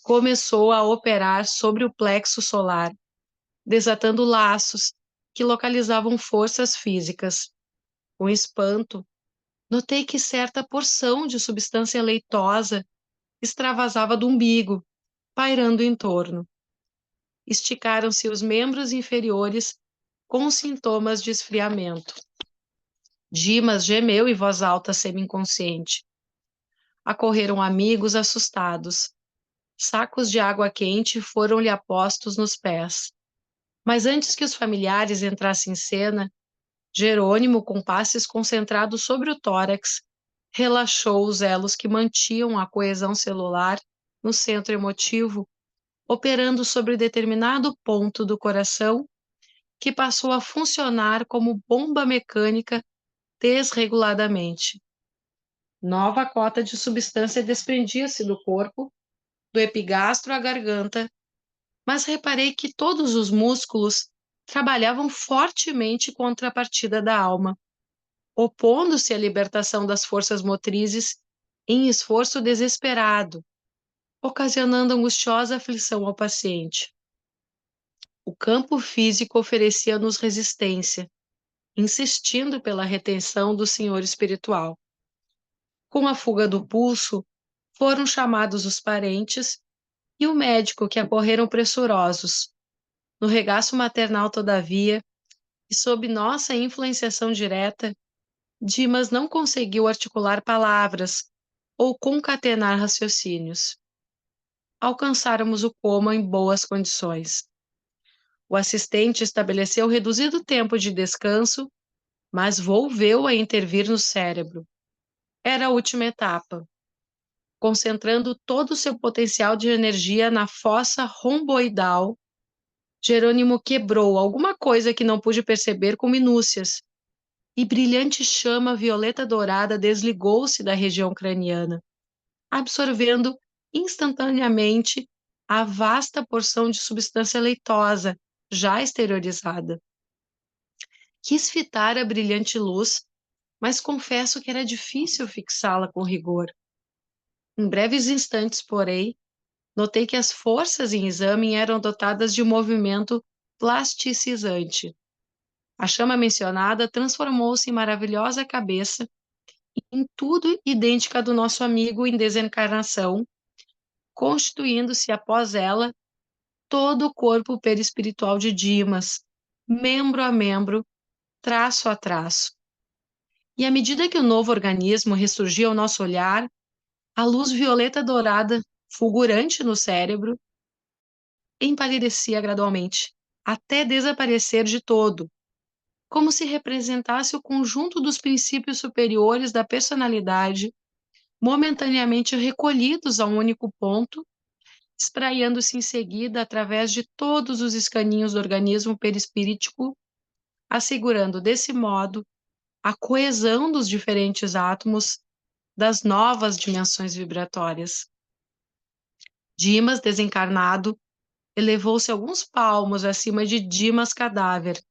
B: começou a operar sobre o plexo solar, desatando laços que localizavam forças físicas. Com espanto, notei que certa porção de substância leitosa extravasava do umbigo, pairando em torno. Esticaram-se os membros inferiores com sintomas de esfriamento. Dimas gemeu em voz alta, semi-inconsciente. Acorreram amigos assustados. Sacos de água quente foram-lhe apostos nos pés. Mas antes que os familiares entrassem em cena, Jerônimo, com passes concentrados sobre o tórax, relaxou os elos que mantinham a coesão celular no centro emotivo, operando sobre determinado ponto do coração, que passou a funcionar como bomba mecânica desreguladamente. Nova cota de substância desprendia-se do corpo, do epigastro à garganta, mas reparei que todos os músculos trabalhavam fortemente contra a partida da alma, opondo-se à libertação das forças motrizes em esforço desesperado, ocasionando angustiosa aflição ao paciente. O campo físico oferecia-nos resistência, insistindo pela retenção do senhor espiritual. Com a fuga do pulso, foram chamados os parentes e o médico, que acorreram pressurosos. No regaço maternal, todavia, e sob nossa influenciação direta, Dimas não conseguiu articular palavras ou concatenar raciocínios. Alcançáramos o coma em boas condições. O assistente estabeleceu reduzido tempo de descanso, mas volveu a intervir no cérebro. Era a última etapa. Concentrando todo o seu potencial de energia na fossa romboidal, Jerônimo quebrou alguma coisa que não pude perceber com minúcias, e brilhante chama violeta dourada desligou-se da região craniana, absorvendo instantaneamente a vasta porção de substância leitosa já exteriorizada. Quis fitar a brilhante luz, mas confesso que era difícil fixá-la com rigor. Em breves instantes, porém, notei que as forças em exame eram dotadas de movimento plasticizante. A chama mencionada transformou-se em maravilhosa cabeça, em tudo idêntica à do nosso amigo em desencarnação, constituindo-se após ela todo o corpo perispiritual de Dimas, membro a membro, traço a traço. E à medida que o novo organismo ressurgia ao nosso olhar, a luz violeta dourada, fulgurante no cérebro, empalidecia gradualmente, até desaparecer de todo, como se representasse o conjunto dos princípios superiores da personalidade, momentaneamente recolhidos a um único ponto, espraiando-se em seguida através de todos os escaninhos do organismo perispíritico, assegurando desse modo a coesão dos diferentes átomos das novas dimensões vibratórias. Dimas, desencarnado, elevou-se alguns palmos acima de Dimas cadáver,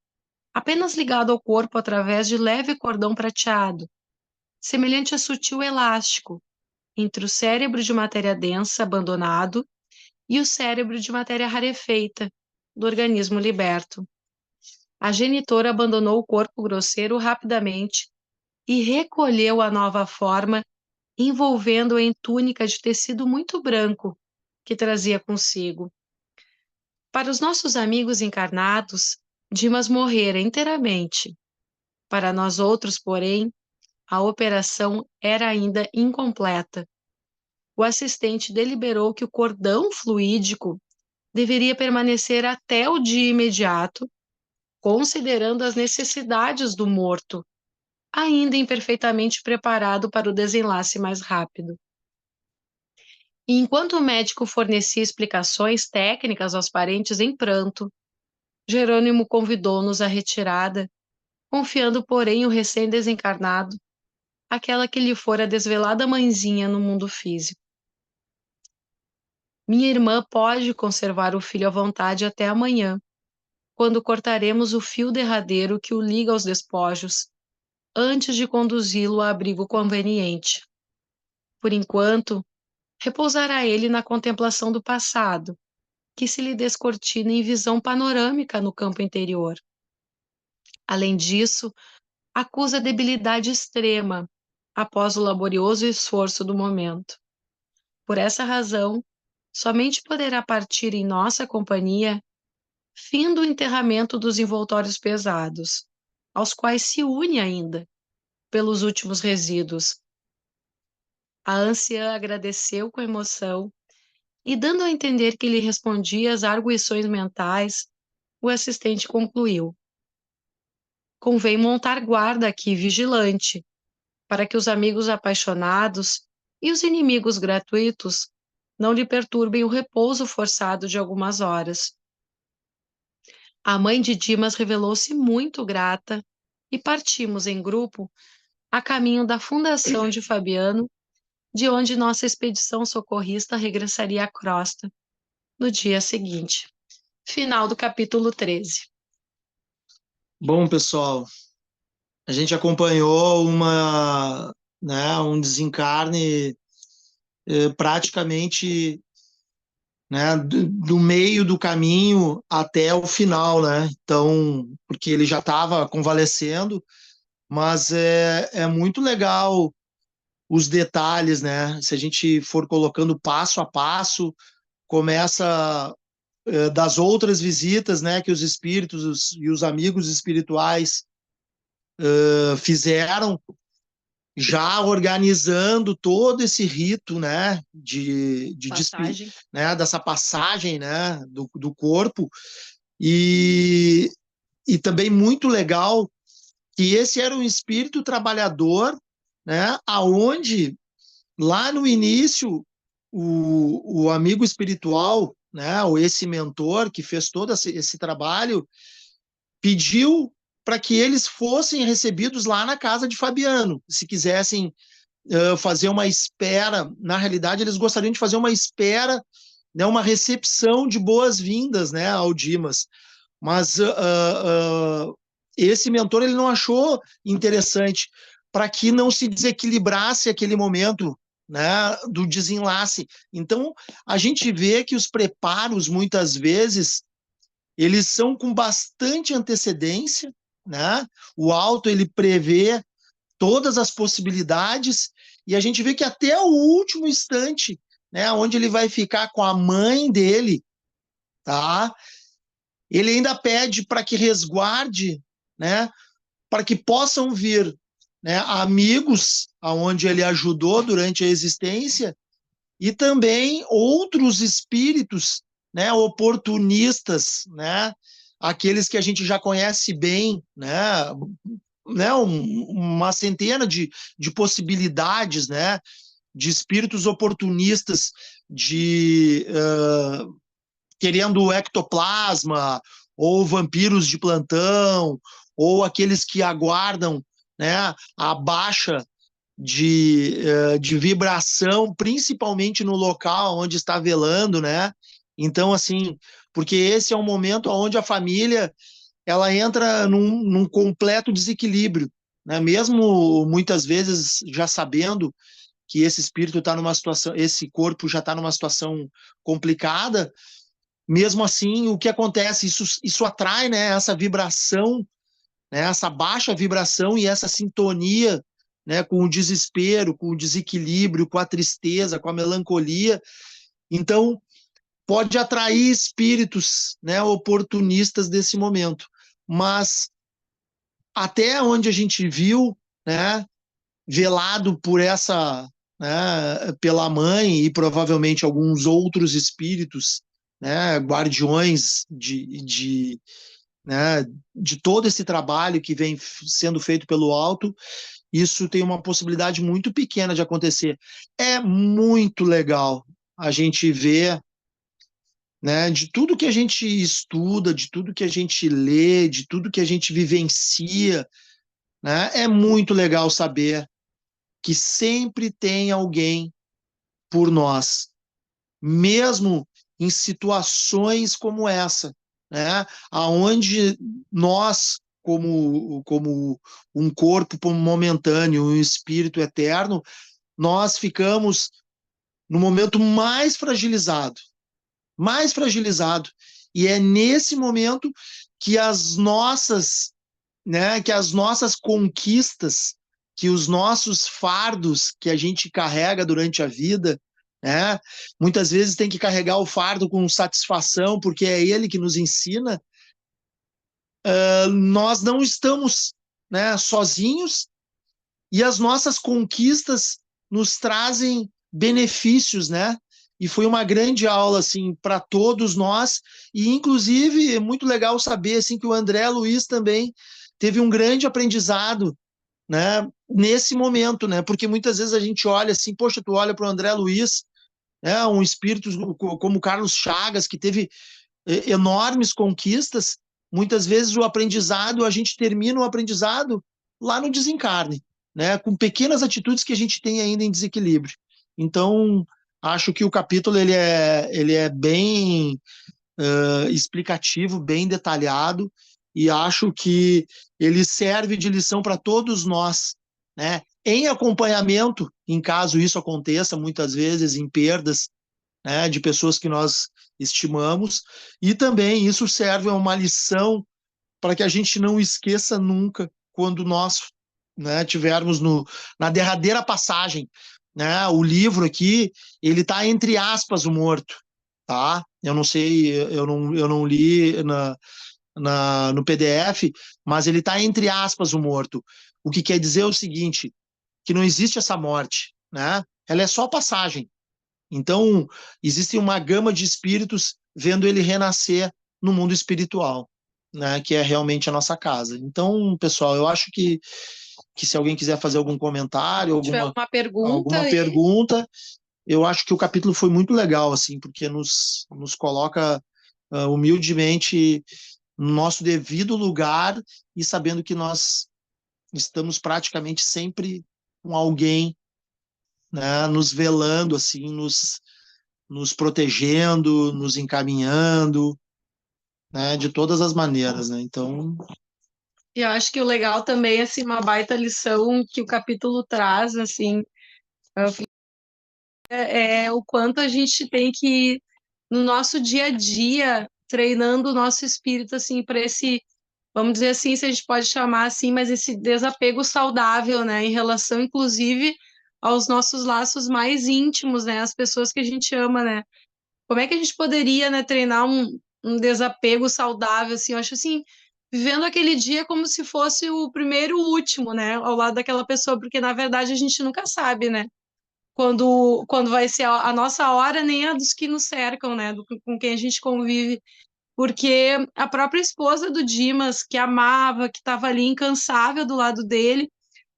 B: apenas ligado ao corpo através de leve cordão prateado, semelhante a sutil elástico, entre o cérebro de matéria densa abandonado e o cérebro de matéria rarefeita do organismo liberto. A genitora abandonou o corpo grosseiro rapidamente e recolheu a nova forma, envolvendo-a em túnica de tecido muito branco que trazia consigo. Para os nossos amigos encarnados, Dimas morrera inteiramente. Para nós outros, porém, a operação era ainda incompleta. O assistente deliberou que o cordão fluídico deveria permanecer até o dia imediato, considerando as necessidades do morto, ainda imperfeitamente preparado para o desenlace mais rápido. E enquanto o médico fornecia explicações técnicas aos parentes em pranto, Jerônimo convidou-nos à retirada, confiando, porém, o recém-desencarnado àquela que lhe fora desvelada mãezinha no mundo físico. Minha irmã pode conservar o filho à vontade até amanhã, quando cortaremos o fio derradeiro que o liga aos despojos, antes de conduzi-lo a abrigo conveniente. Por enquanto, repousará ele na contemplação do passado, que se lhe descortina em visão panorâmica no campo interior. Além disso, acusa debilidade extrema após o laborioso esforço do momento. Por essa razão, somente poderá partir em nossa companhia, fim do enterramento dos envoltórios pesados, aos quais se une ainda, pelos últimos resíduos. A anciã agradeceu com emoção e, dando a entender que lhe respondia às arguições mentais, o assistente concluiu: convém montar guarda aqui vigilante, para que os amigos apaixonados e os inimigos gratuitos não lhe perturbem o repouso forçado de algumas horas. A mãe de Dimas revelou-se muito grata e partimos em grupo a caminho da fundação de Fabiano, de onde nossa expedição socorrista regressaria à crosta no dia seguinte. Final do capítulo 13.
C: Bom, pessoal, a gente acompanhou um desencarne praticamente, né, do meio do caminho até o final, né? Então, porque ele já estava convalescendo, mas é muito legal os detalhes, né? Se a gente for colocando passo a passo, começa das outras visitas, né, que os espíritos e os amigos espirituais fizeram, já organizando todo esse rito, né, né, dessa passagem, né, do corpo, e, e também muito legal que esse era um espírito trabalhador, né, aonde lá no início o amigo espiritual, né, ou esse mentor que fez todo esse trabalho, pediu para que eles fossem recebidos lá na casa de Fabiano, se quisessem fazer uma espera. Na realidade, eles gostariam de fazer uma espera, né, uma recepção de boas-vindas, né, ao Dimas. Mas esse mentor ele não achou interessante, para que não se desequilibrasse aquele momento, né, do desenlace. Então, a gente vê que os preparos, muitas vezes, eles são com bastante antecedência, né? O alto ele prevê todas as possibilidades e a gente vê que até o último instante, né, onde ele vai ficar com a mãe dele, tá? Ele ainda pede para que resguarde, né, para que possam vir, né, amigos aonde ele ajudou durante a existência e também outros espíritos, né, oportunistas, né, aqueles que a gente já conhece bem, né, uma centena de possibilidades, né, de espíritos oportunistas, querendo ectoplasma, ou vampiros de plantão, ou aqueles que aguardam, né, a baixa de vibração, principalmente no local onde está velando, né? Então, assim, porque esse é um momento onde a família ela entra num completo desequilíbrio, né? Mesmo muitas vezes já sabendo que esse espírito está numa situação, esse corpo já está numa situação complicada, mesmo assim, o que acontece? Isso atrai, né, essa vibração, né, essa baixa vibração e essa sintonia, né, com o desespero, com o desequilíbrio, com a tristeza, com a melancolia. Então, pode atrair espíritos, né, oportunistas desse momento. Mas até onde a gente viu, né, velado por essa, né, pela mãe e provavelmente alguns outros espíritos, né, guardiões né, de todo esse trabalho que vem sendo feito pelo alto, isso tem uma possibilidade muito pequena de acontecer. É muito legal a gente ver, né, de tudo que a gente estuda, de tudo que a gente lê, de tudo que a gente vivencia, né, é muito legal saber que sempre tem alguém por nós, mesmo em situações como essa, né, aonde nós, como um corpo momentâneo, um espírito eterno, nós ficamos no momento mais fragilizado, e é nesse momento que as nossas, né, que as nossas conquistas, que os nossos fardos que a gente carrega durante a vida, né, muitas vezes tem que carregar o fardo com satisfação, porque é ele que nos ensina. Nós não estamos, né, sozinhos, e as nossas conquistas nos trazem benefícios, né? E foi uma grande aula assim para todos nós, e inclusive é muito legal saber assim que o André Luiz também teve um grande aprendizado, né, nesse momento, né? Porque muitas vezes a gente olha assim, poxa, tu olha para o André Luiz, né, um espírito como Carlos Chagas, que teve enormes conquistas, muitas vezes o aprendizado, a gente termina o aprendizado lá no desencarne, né, com pequenas atitudes que a gente tem ainda em desequilíbrio. Então, acho que o capítulo ele é bem explicativo, bem detalhado, e acho que ele serve de lição para todos nós, né? Em acompanhamento, em caso isso aconteça, muitas vezes em perdas, né, de pessoas que nós estimamos, e também isso serve a uma lição para que a gente não esqueça nunca quando nós, né, tivermos na derradeira passagem, né, o livro aqui, ele está entre aspas o morto, tá? Eu não sei, eu não li no PDF, mas ele está entre aspas o morto. O que quer dizer o seguinte, que não existe essa morte, né? Ela é só passagem. Então, existe uma gama de espíritos vendo ele renascer no mundo espiritual, né, que é realmente a nossa casa. Então, pessoal, eu acho que se alguém quiser fazer algum comentário,
B: Se tiver
C: alguma
B: aí.
C: pergunta, eu acho que o capítulo foi muito legal, assim, porque nos coloca humildemente no nosso devido lugar e sabendo que nós estamos praticamente sempre com alguém, né, nos velando, assim, nos protegendo, nos encaminhando, né, de todas as maneiras, né? Então,
B: E eu acho que o legal também, assim, uma baita lição que o capítulo traz, assim, é o quanto a gente tem que, no nosso dia a dia, treinando o nosso espírito, assim, para esse, vamos dizer assim, se a gente pode chamar assim, mas esse desapego saudável, né, em relação, inclusive, aos nossos laços mais íntimos, né, as pessoas que a gente ama, né. Como é que a gente poderia, né, treinar um desapego saudável, assim, eu acho assim, vivendo aquele dia como se fosse o primeiro e o último, né, ao lado daquela pessoa, porque na verdade a gente nunca sabe, né, quando vai ser a nossa hora, nem a dos que nos cercam, né, com quem a gente convive, porque a própria esposa do Dimas, que amava, que estava ali incansável do lado dele,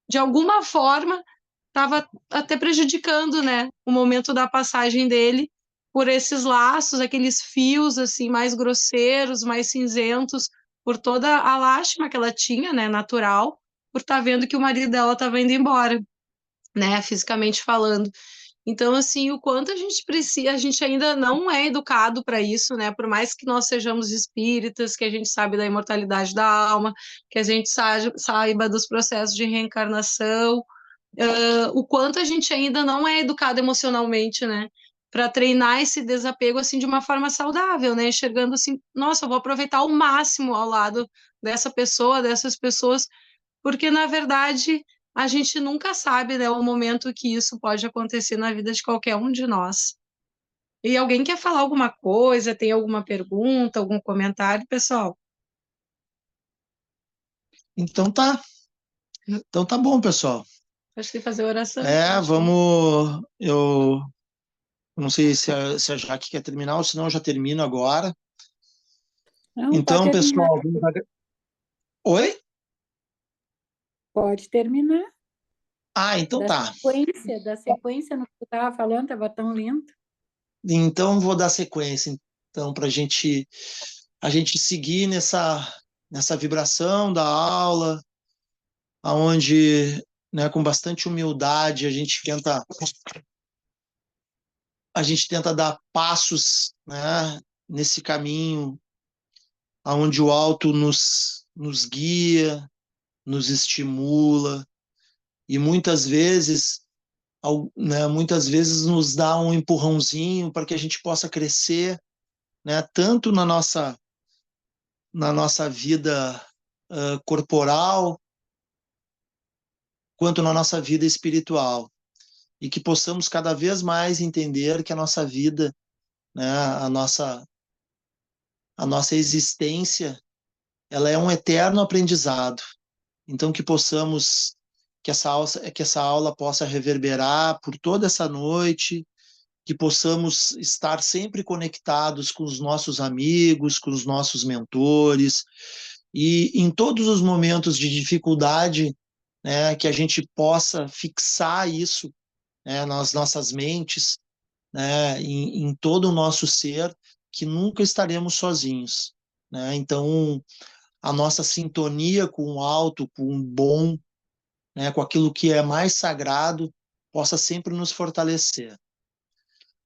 B: de alguma forma estava até prejudicando, né, o momento da passagem dele por esses laços, aqueles fios assim mais grosseiros, mais cinzentos, por toda a lástima que ela tinha, né, natural, por estar vendo que o marido dela estava indo embora, né, fisicamente falando. Então, assim, o quanto a gente precisa, a gente ainda não é educado para isso, né? Por mais que nós sejamos espíritas, que a gente sabe da imortalidade da alma, que a gente saiba dos processos de reencarnação, o quanto a gente ainda não é educado emocionalmente, né? Para treinar esse desapego assim de uma forma saudável, né? Enxergando assim, nossa, eu vou aproveitar ao máximo ao lado dessa pessoa, dessas pessoas, porque na verdade a gente nunca sabe, né, o momento que isso pode acontecer na vida de qualquer um de nós. E alguém quer falar alguma coisa, tem alguma pergunta, algum comentário, pessoal?
C: então tá. Então tá bom, pessoal.
B: Acho que fazer oração, então.
C: Vamos. Eu não sei se a Jaque quer terminar, ou senão eu já termino agora.
A: Não, pode
C: Então,
A: terminar.
C: pessoal, oi?
A: Pode terminar.
C: Então tá.
A: Da sequência no que tu estava falando, estava tão lindo.
C: Então vou dar sequência, então, para a gente seguir nessa vibração da aula, aonde, né, com bastante humildade a gente tenta dar passos, né, nesse caminho aonde o alto nos guia, nos estimula e muitas vezes nos dá um empurrãozinho para que a gente possa crescer, né, tanto na nossa vida corporal, quanto na nossa vida espiritual. E que possamos cada vez mais entender que a nossa vida, né, a nossa existência, ela é um eterno aprendizado. Então que possamos, que essa aula possa reverberar por toda essa noite, que possamos estar sempre conectados com os nossos amigos, com os nossos mentores, e em todos os momentos de dificuldade, né, que a gente possa fixar isso, né, nas nossas mentes, né, em todo o nosso ser, que nunca estaremos sozinhos, né? Então, a nossa sintonia com o alto, com o bom, né, com aquilo que é mais sagrado, possa sempre nos fortalecer.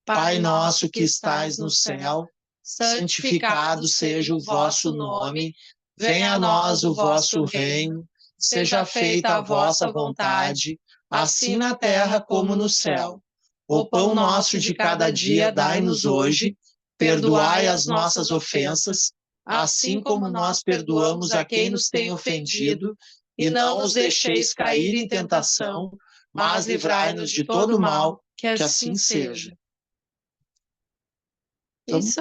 C: Pai nosso que estais no céu, santificado seja o vosso nome, venha a nós o vosso reino, seja feita a vossa vontade, assim na terra como no céu. O pão nosso de cada dia dai-nos hoje, perdoai as nossas ofensas, assim como nós perdoamos a quem nos tem ofendido, e não nos deixeis cair em tentação, mas livrai-nos de todo mal, que assim seja.
B: Isso